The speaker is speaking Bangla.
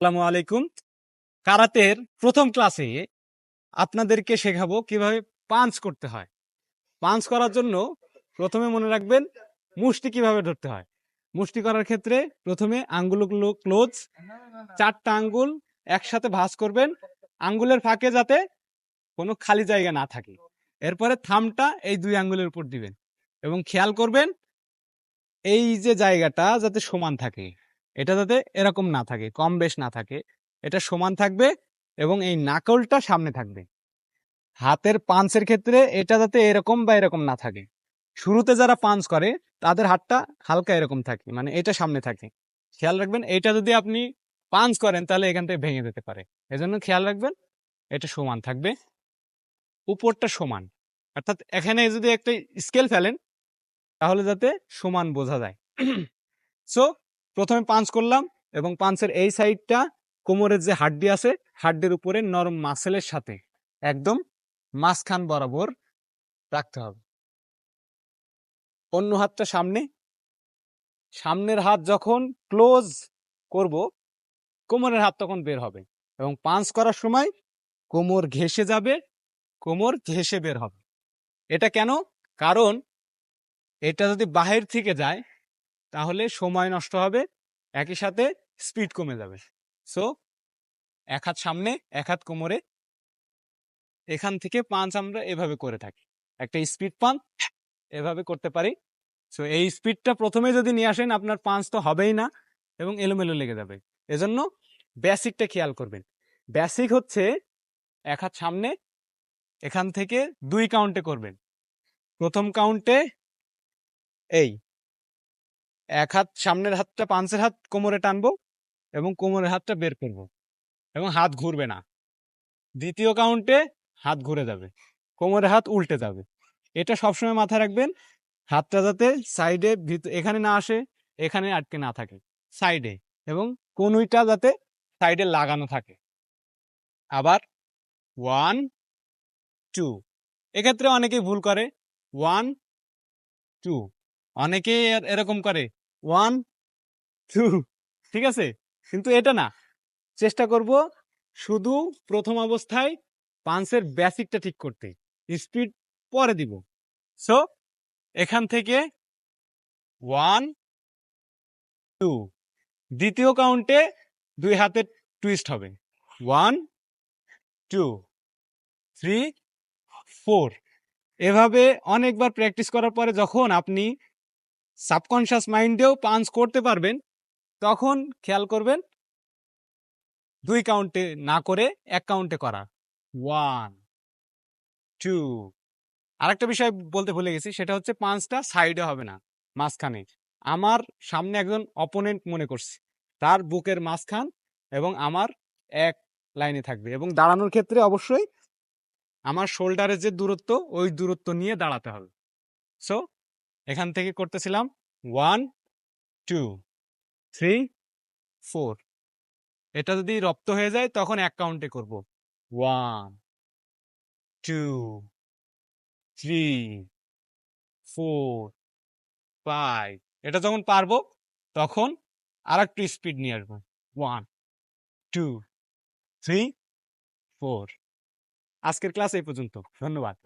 আসসালামু আলাইকুম। কারাতের প্রথম ক্লাসে আপনাদেরকে শেখাবো কিভাবে পাঞ্চ করতে হয়। পাঞ্চ করার জন্য প্রথমে মনে রাখবেন মুষ্টি কিভাবে ধরতে হয়। মুষ্টি করার ক্ষেত্রে প্রথমে আঙ্গুলগুলো ক্লোজ, 4টা আঙ্গুল একসাথে ভাঁজ করবেন, আঙ্গুলের ফাঁকে যাতে কোনো খালি জায়গা না থাকে। এরপরে থামটা এই 2 আঙ্গুলের উপর দিবেন এবং খেয়াল করবেন এই যে জায়গাটা যাতে সমান থাকে, এটা যাতে এরকম না থাকে, কম বেশ না থাকে, এটা সমান থাকবে এবং এই নাকলটা সামনে থাকবে। হাতের পাঞ্চের ক্ষেত্রে এটা যাতে এরকম বা এরকম না থাকে। শুরুতে যারা পাঞ্চ করে তাদের হাতটা হালকা এরকম থাকে, মানে এটা সামনে থাকে। খেয়াল রাখবেন এটা যদি আপনি পাঞ্চ করেন তাহলে এখান থেকে ভেঙে যেতে পারে, এজন্য খেয়াল রাখবেন এটা সমান থাকবে, উপরটা সমান। অর্থাৎ এখানে যদি একটা স্কেল ফেলেন তাহলে যাতে সমান বোঝা যায়। সো প্রথমে পাঞ্চ করলাম এবং পাঞ্চের এই সাইডটা কোমরের যে হাড্ডি আছে হাড্ডির উপরে নরম মাসেলের সাথে একদম মাঝখান বরাবর রাখতে হবে। অন্য হাতটা সামনে, সামনের হাত যখন ক্লোজ করব কোমরের হাত তখন বের হবে এবং পাঞ্চ করার সময় কোমর ঘেঁষে যাবে, কোমর ঘেঁষে বের হবে। এটা কেন? কারণ এটা যদি বাহির থেকে যায় তাহলে সময় নষ্ট হবে, একই সাথে স্পিড কমে যাবে। সো এক হাত সামনে, এক হাত কোমরে, এখান থেকে পাঞ্চ আমরা এভাবে করে থাকি। একটা স্পিড পাঞ্চ এভাবে করতে পারি। সো এই স্পিডটা প্রথমে যদি নিয়ে আসেন আপনার পাঞ্চ তো হবেই না এবং এলোমেলো লেগে যাবে। এজন্য বেসিকটা খেয়াল করবেন। বেসিক হচ্ছে এক হাত সামনে, এখান থেকে 2 কাউন্টে করবেন। প্রথম কাউন্টে এই এক হাত সামনের হাতটা পাঞ্চের হাত কোমরে টানবো এবং কোমরের হাতটা বের করব এবং হাত ঘুরবে না। দ্বিতীয় কাউন্টে হাত ঘুরে যাবে, কোমরের হাত উল্টে যাবে। এটা সবসময় মাথায় রাখবেন, হাতটা যাতে সাইডে এখানে না আসে, এখানে আটকে না থাকে, সাইডে, এবং কনুইটা যাতে সাইডে লাগানো থাকে। আবার 1 2, এক্ষেত্রে অনেকেই ভুল করে 1 2, অনেকেই এরকম করে 1 2, ঠিক আছে, কিন্তু এটা না। চেষ্টা করব শুধু প্রথম অবস্থায় পাঞ্চের বেসিকটা ঠিক করতে, স্পিড পরে দিব। সো এখান থেকে 1 2, দ্বিতীয় কাউন্টে 2 হাতে টুইস্ট হবে, 1 2 3 4। এভাবে অনেকবার প্র্যাকটিস করার পরে যখন আপনি সাবকনশিয়াস মাইন্ডেও পাঞ্চ করতে পারবেন তখন খেয়াল করবেন 2 কাউন্টে না করে 1 কাউন্টে করা, 1 2। আরেকটা বিষয় বলতে ভুলে গেছি, সেটা হচ্ছে পাঞ্চটা সাইডে হবে না, মাঝখানে। আমার সামনে একজন অপোনেন্ট মনে করছি, তার বুকের মাঝখান এবং আমার এক লাইনে থাকবে এবং দাঁড়ানোর ক্ষেত্রে অবশ্যই আমার শোল্ডারের যে দূরত্ব ওই দূরত্ব নিয়ে দাঁড়াতে হবে। সো এখান থেকে করতেছিলাম 1 2 3 4। এটা যদি রপ্ত হয়ে যায় তখন 1 কাউন্টে করব, 1 2 3 4 5। এটা যখন পারবো তখন আরেকটু স্পিড নিয়ে আসবো, 1 2 3 4। আজকের ক্লাস এই পর্যন্ত, ধন্যবাদ।